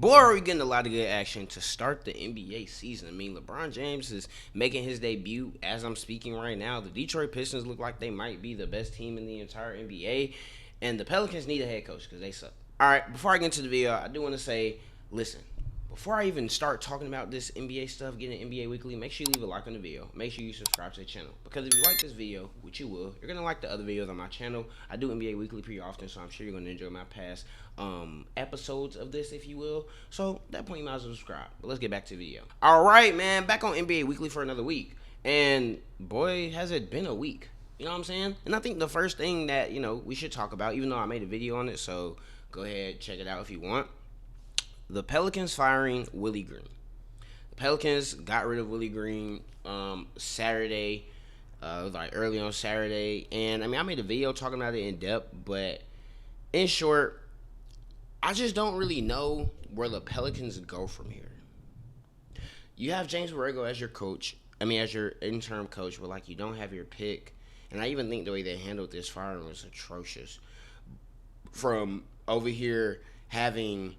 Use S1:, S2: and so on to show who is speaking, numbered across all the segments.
S1: boy, are we getting a lot of good action to start the NBA season. I mean, LeBron James is making his debut as I'm speaking right now. The Detroit Pistons look like they might be the best team in the entire NBA, and the Pelicans need a head coach because they suck. All right, before I get into the video, I do want to say, listen, before I even start talking about this NBA stuff, getting NBA Weekly, make sure you leave a like on the video. Make sure you subscribe to the channel. Because if you like this video, which you will, you're going to like the other videos on my channel. I do NBA Weekly pretty often, so I'm sure you're going to enjoy my past episodes of this, if you will. So, at that point, you might as well subscribe. But let's get back to the video. All right, man. Back on NBA Weekly for another week. And, boy, has it been a week. You know what I'm saying? And I think the first thing that, we should talk about, even though I made a video on it, so go ahead, check it out if you want. The Pelicans firing Willie Green. The Pelicans got rid of Willie Green Saturday, like early on Saturday. And, I mean, I made a video talking about it in depth. But, in short, I just don't really know where the Pelicans go from here. You have James Borrego as your coach. I mean, as your interim coach. But, like, you don't have your pick. And I even think the way they handled this firing was atrocious. From over here having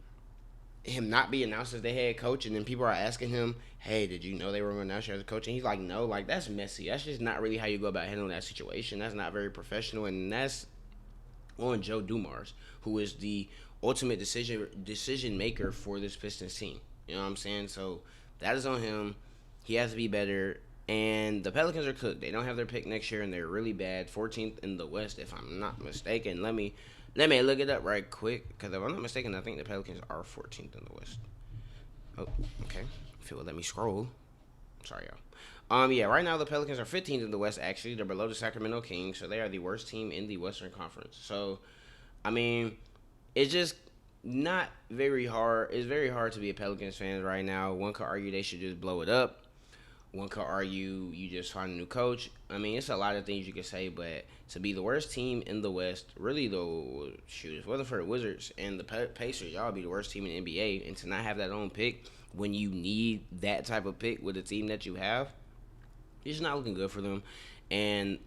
S1: him not be announced as the head coach, and then people are asking him, hey, did you know they were going to announce you as a coach? And he's like, no, like, that's messy. That's just not really how you go about handling that situation. That's not very professional, and that's on Joe Dumars, who is the ultimate decision maker for this Pistons team. You know what I'm saying? So that is on him. He has to be better. And the Pelicans are cooked. They don't have their pick next year, and they're really bad. 14th in the West, if I'm not mistaken. Let me look it up right quick, because if I'm not mistaken, I think the Pelicans are 14th in the West. Oh, okay. If it would let me scroll. Sorry, y'all. Yeah, right now the Pelicans are 15th in the West, actually. They're below the Sacramento Kings, so they are the worst team in the Western Conference. So, I mean, it's just not very hard. It's very hard to be a Pelicans fan right now. One could argue they should just blow it up. One could argue you just find a new coach. I mean, it's a lot of things you could say, but to be the worst team in the West, really, though, shoot, if it wasn't for the Wizards and the Pacers, y'all would be the worst team in the NBA. And to not have that own pick when you need that type of pick with the team that you have, it's not looking good for them. And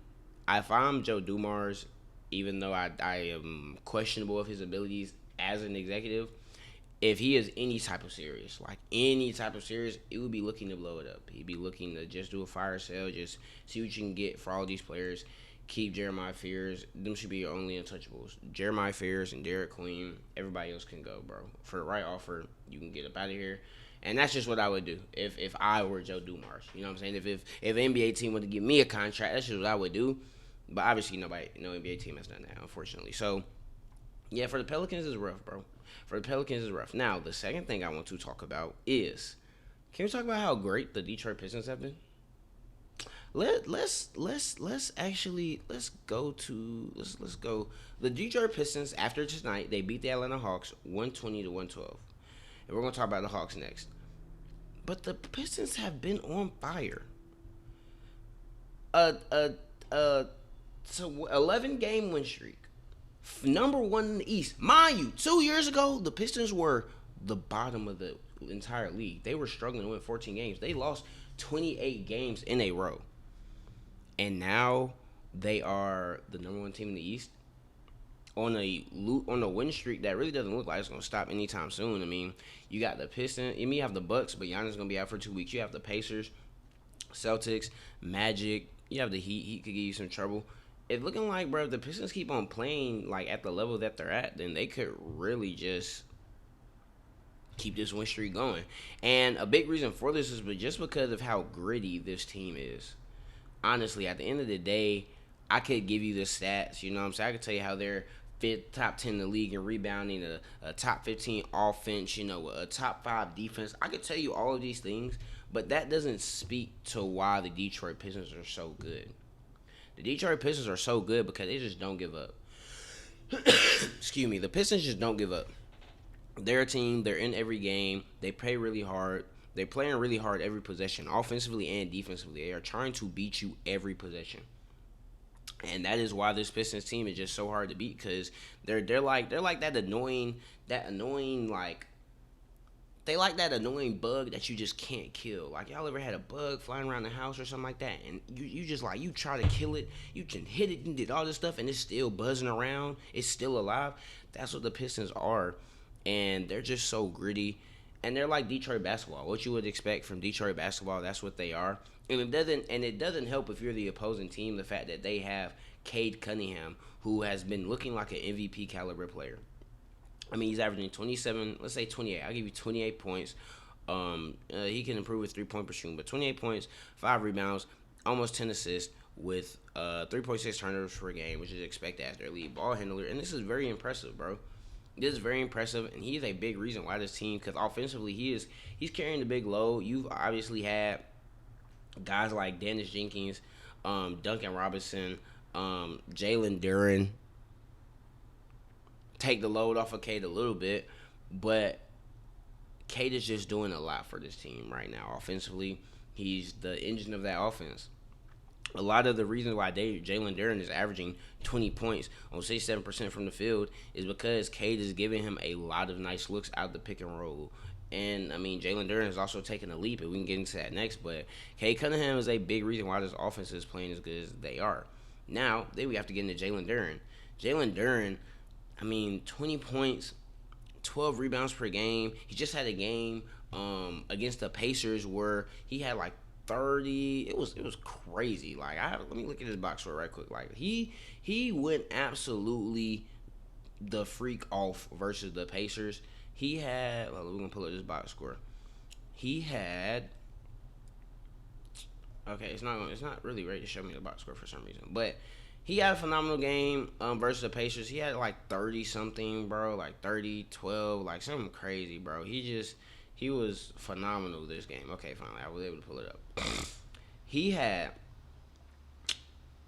S1: if I'm Joe Dumars, even though I am questionable of his abilities as an executive, if he is any type of serious, it would be looking to blow it up. He'd be looking to just do a fire sale, just see what you can get for all these players. Keep Jeremiah Fears. Them should be your only untouchables. Jeremiah Fears and Derek Queen. Everybody else can go, bro. For the right offer, you can get up out of here. And that's just what I would do if I were Joe Dumars. You know what I'm saying? If an NBA team were to give me a contract, that's just what I would do. But obviously, no NBA team has done that, unfortunately. So, yeah, for the Pelicans, it's rough, bro. Now, the second thing I want to talk about is, can we talk about how great the Detroit Pistons have been? Let's go. The Detroit Pistons, after tonight, they beat the Atlanta Hawks 120-112. And we're gonna talk about the Hawks next. But the Pistons have been on fire. So 11-game win streak. Number one in the East. Mind you, 2 years ago, the Pistons were the bottom of the entire league. They were struggling to win 14 games. They lost 28 games in a row. And now they are the number one team in the East on a win streak that really doesn't look like it's going to stop anytime soon. I mean, you got the Pistons. You have the Bucks, but Giannis is going to be out for 2 weeks. You have the Pacers, Celtics, Magic. You have the Heat. Heat could give you some trouble. It's looking like, bro, if the Pistons keep on playing like at the level that they're at, then they could really just keep this win streak going. And a big reason for this is just because of how gritty this team is. Honestly, at the end of the day, I could give you the stats. You know what I'm saying? I could tell you how they're top 10 in the league in rebounding, a top 15 offense, a top 5 defense. I could tell you all of these things, but that doesn't speak to why the Detroit Pistons are so good. The Detroit Pistons are so good because they just don't give up. Excuse me. The Pistons just don't give up. They're a team. They're in every game. They play really hard. They're playing really hard every possession, offensively and defensively. They are trying to beat you every possession. And that is why this Pistons team is just so hard to beat, because they're like that annoying bug that you just can't kill. Like, y'all ever had a bug flying around the house or something like that, and you just like, you try to kill it, you can hit it and did all this stuff, and it's still buzzing around, it's still alive. That's what the Pistons are. and they're just so gritty, and they're like Detroit basketball. What you would expect from Detroit basketball, that's what they are. And it doesn't help if you're the opposing team the fact that they have Cade Cunningham, who has been looking like an MVP caliber player. I mean, he's averaging 27, let's say 28. I'll give you 28 points. He can improve his 3-point per shooting, but 28 points, 5 rebounds, almost 10 assists with 3.6 turnovers per game, which is expected as their lead ball handler. And this is very impressive, bro. This is very impressive, and he's a big reason why this team, because offensively he's carrying the big load. You've obviously had guys like Dennis Jenkins, Duncan Robinson, Jalen Duren take the load off of Cade a little bit, but Cade is just doing a lot for this team right now. Offensively, he's the engine of that offense. A lot of the reasons why Jalen Duren is averaging 20 points on 67% from the field is because Cade is giving him a lot of nice looks out the pick and roll. And, I mean, Jalen Duren has also taken a leap, and we can get into that next. But Cade Cunningham is a big reason why this offense is playing as good as they are. Now, then we have to get into Jalen Duren. Jalen Duren, I mean, 20 points, 12 rebounds per game. He just had a game against the Pacers where he had like 30. It was crazy. Like, let me look at his box score right quick. Like, he went absolutely the freak off versus the Pacers. He had, we're gonna pull up this box score. He had, okay, it's not really ready to show me the box score for some reason, but he had a phenomenal game versus the Pacers. He had like 30 something, bro, like 30, 12, like something crazy, bro. He was phenomenal this game. Okay, finally, I was able to pull it up. He had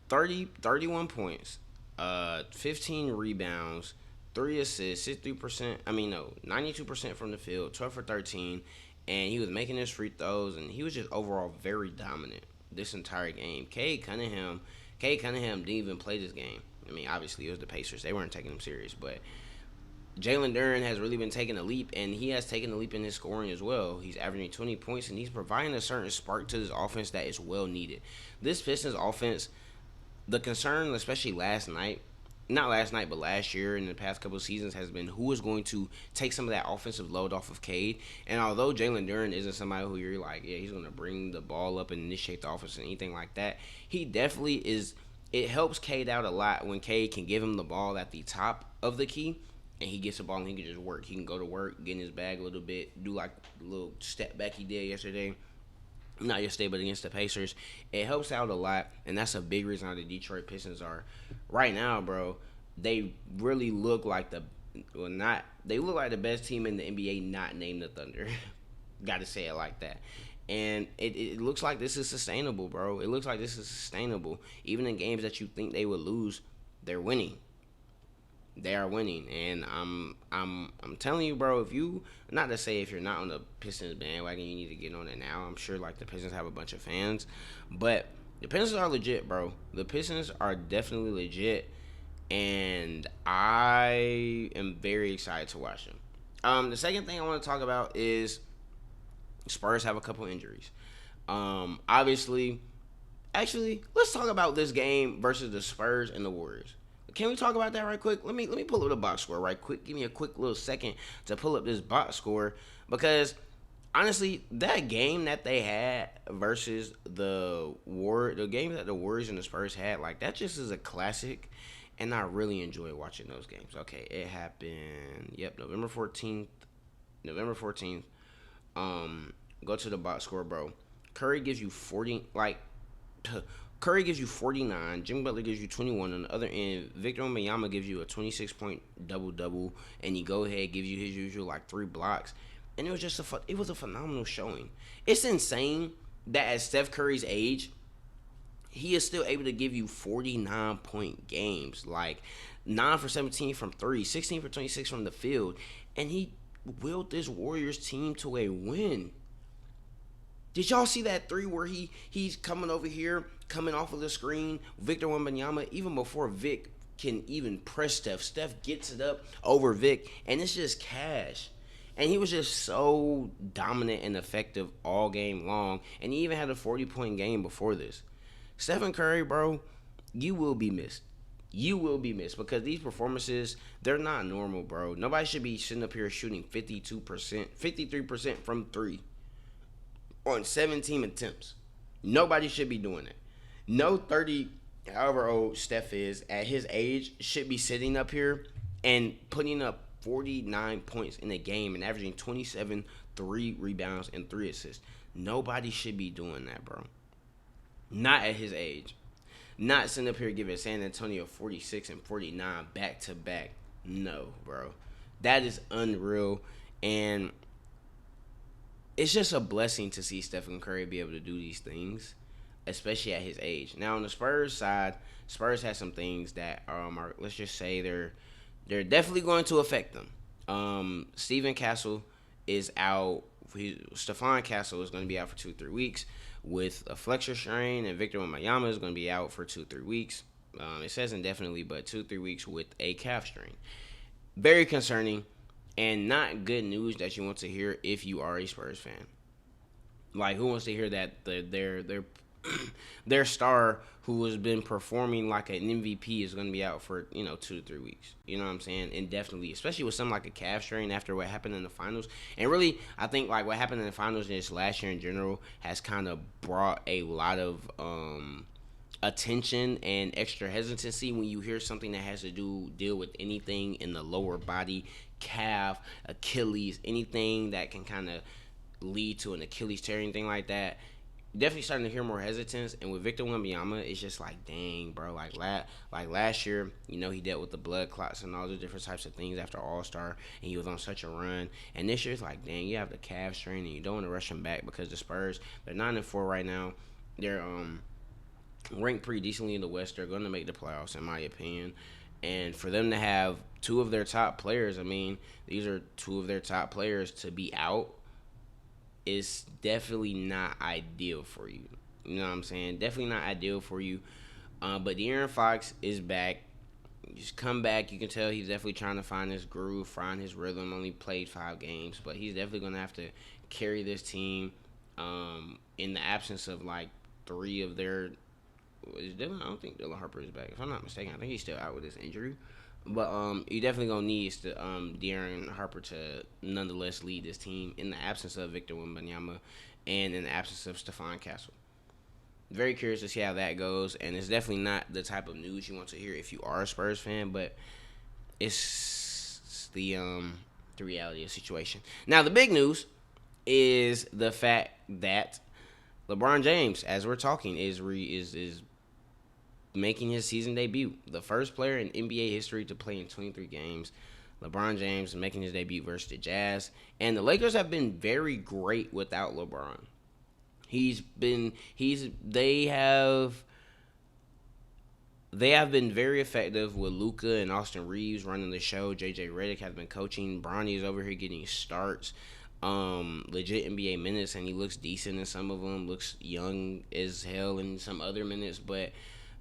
S1: 31 points, 15 rebounds, 3 assists, 63%. I mean, no, 92% from the field, 12 for 13, and he was making his free throws, and he was just overall very dominant this entire game. Cade Cunningham didn't even play this game. I mean, obviously it was the Pacers; they weren't taking him serious, but Jalen Duren has really been taking a leap, and he has taken a leap in his scoring as well. He's averaging 20 points, and he's providing a certain spark to this offense that is well needed. This Pistons offense, the concern, especially not last night, but last year and the past couple of seasons, has been who is going to take some of that offensive load off of Cade. And although Jalen Duren isn't somebody who you're like, yeah, he's going to bring the ball up and initiate the offense and anything like that, he definitely is. It helps Cade out a lot when Cade can give him the ball at the top of the key, and he gets the ball and he can just work. He can go to work, get in his bag a little bit, do like a little step back he did yesterday. Not yesterday, but against the Pacers. It helps out a lot, and that's a big reason why the Detroit Pistons are right now, bro. They really look like they look like the best team in the NBA, not named the Thunder. Got to say it like that. And it looks like this is sustainable, bro. It looks like this is sustainable. Even in games that you think they would lose, they're winning. They are winning, and I'm telling you, bro. If you, not to say if you're not on the Pistons bandwagon, you need to get on it now. I'm sure like the Pistons have a bunch of fans, but the Pistons are legit, bro. The Pistons are definitely legit, and I am very excited to watch them. The second thing I want to talk about is Spurs have a couple injuries. Obviously, actually, let's talk about this game versus the Spurs and the Warriors. Can we talk about that right quick? Let me pull up the box score right quick. Give me a quick little second to pull up this box score, because honestly, that game that they had versus the game that the Warriors and the Spurs had, like, that just is a classic, and I really enjoy watching those games. Okay, it happened. Yep, November 14th. Go to the box score, bro. Curry gives you 40. Curry gives you 49. Jimmy Butler gives you 21. On the other end, Victor Wembanyama gives you a 26-point double-double, and he go ahead gives you his usual like 3 blocks. And it was just it was a phenomenal showing. It's insane that at Steph Curry's age, he is still able to give you 49-point games, like 9 for 17 from 3, 16 for 26 from the field, and he willed this Warriors team to a win. Did y'all see that 3 where he's coming over here, coming off of the screen, Victor Wembanyama, even before Vic can even press Steph. Steph gets it up over Vic, and it's just cash. And he was just so dominant and effective all game long, and he even had a 40-point game before this. Stephen Curry, bro, you will be missed. You will be missed because these performances, they're not normal, bro. Nobody should be sitting up here shooting 52%, 53% from three on 17 attempts. Nobody should be doing it. No 30, however old Steph is, at his age, should be sitting up here and putting up 49 points in a game and averaging 27, 3 rebounds, and 3 assists. Nobody should be doing that, bro. Not at his age. Not sitting up here giving San Antonio 46 and 49 back to back. No, bro. That is unreal. And it's just a blessing to see Stephen Curry be able to do these things, especially at his age. Now on the Spurs side, Spurs has some things that are, let's just say, they're definitely going to affect them. Steven Castle is out. Stephon Castle is going to be out for 2-3 weeks with a flexor strain, and Victor Wembanyama is going to be out for 2-3 weeks. It says indefinitely, but 2-3 weeks with a calf strain. Very concerning and not good news that you want to hear if you are a Spurs fan. Like, who wants to hear that their star who has been performing like an MVP is going to be out for 2 to 3 weeks? You know what I'm saying? Indefinitely, especially with something like a calf strain after what happened in the finals. And really, I think like what happened in the finals this last year in general has kind of brought a lot of attention and extra hesitancy when you hear something that has to deal with anything in the lower body, calf, Achilles, anything that can kind of lead to an Achilles tear, anything like that. Definitely starting to hear more hesitance, and with Victor Wembanyama, it's just like, dang, bro. Like last year, he dealt with the blood clots and all the different types of things after All Star, and he was on such a run. And this year, it's like, dang, you have the calf strain, and you don't want to rush him back because the Spurs, they're 9-4 right now. They're ranked pretty decently in the West. They're going to make the playoffs, in my opinion. And for them to have two of their top players, I mean, these are two of their top players to be out is definitely not ideal for you. You know what I'm saying? Definitely not ideal for you. But De'Aaron Fox is back. He's come back. You can tell he's definitely trying to find his groove, find his rhythm. Only played 5 games, but he's definitely going to have to carry this team in the absence of like 3 of their. Is Dylan? I don't think Dylan Harper is back. If I'm not mistaken, I think he's still out with his injury. But you definitely gonna need De'Aaron Harper to nonetheless lead this team in the absence of Victor Wembanyama and in the absence of Stephon Castle. Very curious to see how that goes, and it's definitely not the type of news you want to hear if you are a Spurs fan, but it's the reality of the situation. Now the big news is the fact that LeBron James, as we're talking, is making his season debut. The first player in NBA history to play in 23 games. LeBron James making his debut versus the Jazz. And the Lakers have been very great without LeBron. They have been very effective with Luka and Austin Reeves running the show. JJ Redick has been coaching. Bronny's over here getting starts. Legit NBA minutes, and he looks decent in some of them. Looks young as hell in some other minutes, but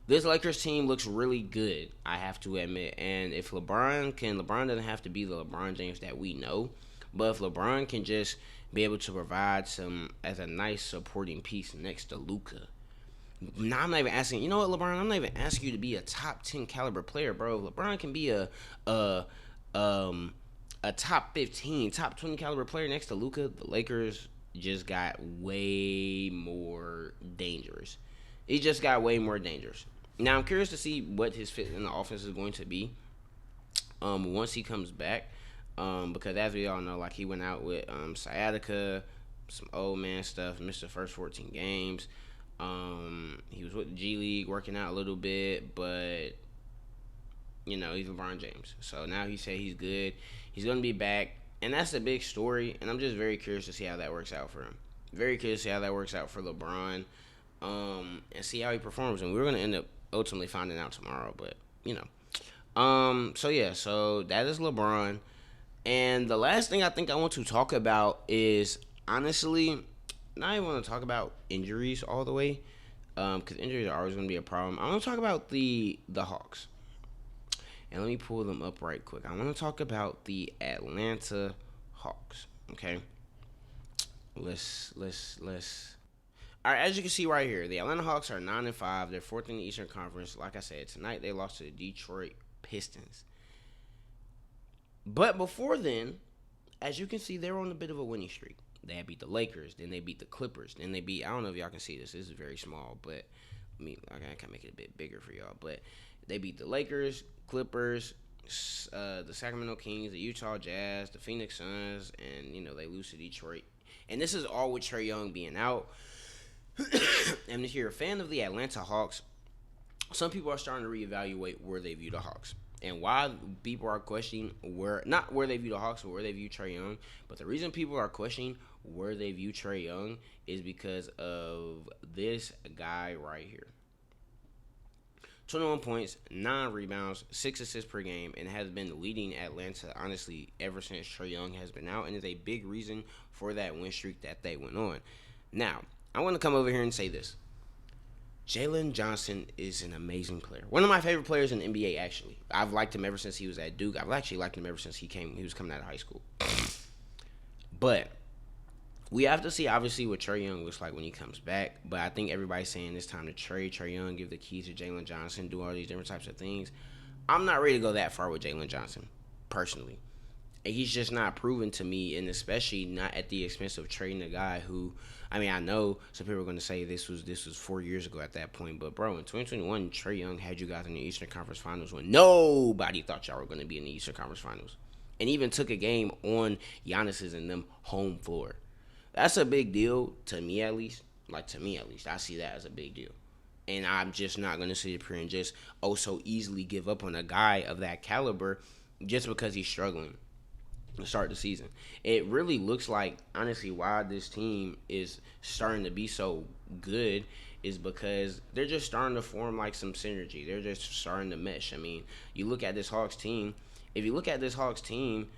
S1: this Lakers team looks really good, I have to admit. And if LeBron doesn't have to be the LeBron James that we know, but if LeBron can just be able to provide some as a nice supporting piece next to Luka. Now I'm not even asking. You know what, LeBron? I'm not even asking you to be a top 10 caliber player, bro. If LeBron can be a um a top 15, top 20 caliber player next to Luka, the Lakers just got way more dangerous. He just got way more dangerous. Now I'm curious to see what his fit in the offense is going to be once he comes back. Because as we all know, like he went out with sciatica, some old man stuff, missed the first 14 games. He was with the G League working out a little bit, but he's LeBron James. So now he said he's good. He's going to be back, and that's a big story, and I'm just very curious to see how that works out for him. Very curious to see how that works out for LeBron, and see how he performs. And we're going to end up ultimately finding out tomorrow, but, So that is LeBron. And the last thing I think I want to talk about is, honestly, not even want to talk about injuries all the way, because injuries are always going to be a problem. I want to talk about the Hawks. And let me pull them up right quick. I want to talk about the Atlanta Hawks. Okay. Let's. All right, as you can see right here, the Atlanta Hawks are 9-5. They're fourth in the Eastern Conference. Like I said, tonight they lost to the Detroit Pistons. But before then, as you can see, they're on a bit of a winning streak. They had beat the Lakers, then they beat the Clippers, then they beat. I don't know if y'all can see this. This is very small, but I can make it a bit bigger for y'all. But they beat the Lakers, Clippers, the Sacramento Kings, the Utah Jazz, the Phoenix Suns, and they lose to Detroit. And this is all with Trae Young being out. And if you're a fan of the Atlanta Hawks, some people are starting to reevaluate where they view the Hawks. And why people are questioning not where they view the Hawks, but where they view Trae Young. But the reason people are questioning where they view Trae Young is because of this guy right here. 21 points, 9 rebounds, 6 assists per game, and has been leading Atlanta, honestly, ever since Trae Young has been out, and is a big reason for that win streak that they went on. Now, I want to come over here and say this. Jalen Johnson is an amazing player. One of my favorite players in the NBA, actually. I've liked him ever since he was at Duke. I've actually liked him ever since he was coming out of high school. But we have to see, obviously, what Trae Young looks like when he comes back. But I think everybody's saying it's time to trade Trae Young, give the keys to Jalen Johnson, do all these different types of things. I'm not ready to go that far with Jalen Johnson, personally. And he's just not proven to me, and especially not at the expense of trading a guy who, I know some people are going to say this was 4 years ago at that point. But, bro, in 2021, Trae Young had you guys in the Eastern Conference Finals when nobody thought y'all were going to be in the Eastern Conference Finals. And even took a game on Giannis's and them home floor. That's a big deal to me, at least. I see that as a big deal. And I'm just not going to sit up here and just so easily give up on a guy of that caliber just because he's struggling to start the season. It really looks like, honestly, why this team is starting to be so good is because they're just starting to form like some synergy. They're just starting to mesh. You look at this Hawks team. If you look at this Hawks team,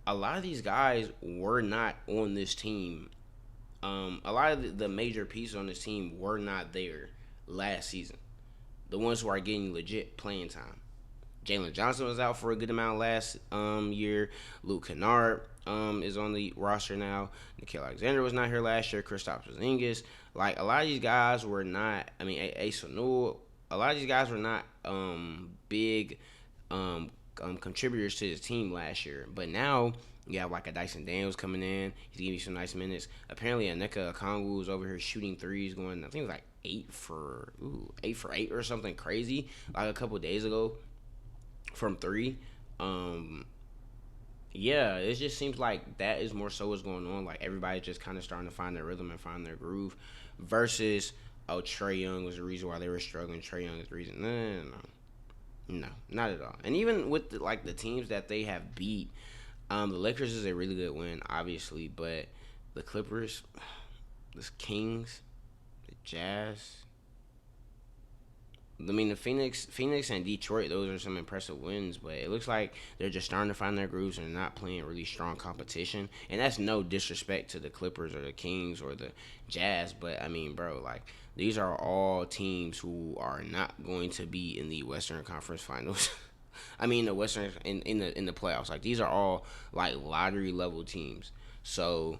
S1: a lot of these guys were not on this team. A lot of the major pieces on this team were not there last season. The ones who are getting legit playing time. Jalen Johnson was out for a good amount last year. Luke Kennard is on the roster now. Nickeil Alexander was not here last year. Kristaps Porzingis. Like, a lot of these guys were not, Asa Newell, a lot of these guys were not big contributors to his team last year. But now you have like a Dyson Daniels coming in. He's giving you some nice minutes. Apparently, Onyeka Okongwu is over here shooting threes, going, I think it was like 8 for 8 or something crazy, like a couple days ago. From 3. Yeah, it just seems like that is more so what's going on. Like, everybody's just kind of starting to find their rhythm and find their groove versus, Trae Young was the reason why they were struggling. Trae Young is the reason. No, not at all. And even with the teams that they have beat, the Lakers is a really good win, obviously, but the Clippers, the Kings, the Jazz, the Phoenix and Detroit, those are some impressive wins, but it looks like they're just starting to find their grooves and not playing really strong competition. And that's no disrespect to the Clippers or the Kings or the Jazz, but bro, like, these are all teams who are not going to be in the Western Conference Finals. The Western in the playoffs. Like, these are all like lottery level teams. So,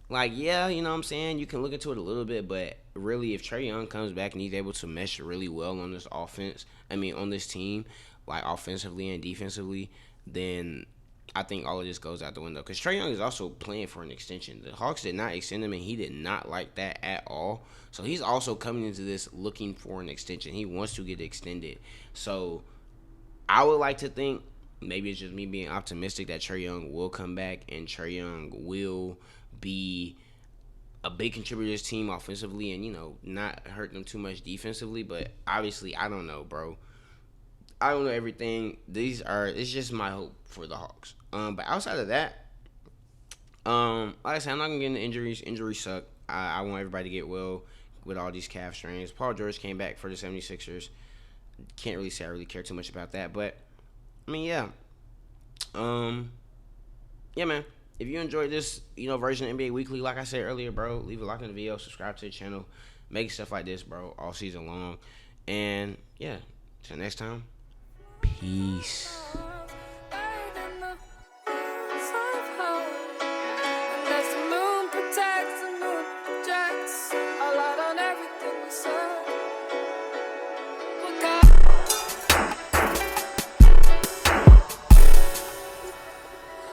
S1: like, yeah, you know what I'm saying? You can look into it a little bit, but really, if Trae Young comes back and he's able to mesh really well on this offense, on this team, like offensively and defensively, then I think all of this goes out the window. Because Trae Young is also playing for an extension. The Hawks did not extend him, and he did not like that at all. So he's also coming into this looking for an extension. He wants to get extended. So I would like to think, maybe it's just me being optimistic, that Trae Young will come back and Trae Young will be a big contributor to his team offensively and, not hurt them too much defensively. But obviously, I don't know, bro. I don't know everything. It's just my hope for the Hawks. But outside of that, like I said, I'm not going to get into injuries. Injuries suck. I want everybody to get well with all these calf strains. Paul George came back for the 76ers. Can't really say I really care too much about that. But, yeah. Yeah, man. If you enjoyed this, version of NBA Weekly, like I said earlier, bro, leave a like on the video, subscribe to the channel, make stuff like this, bro, all season long. And, yeah, till next time, peace.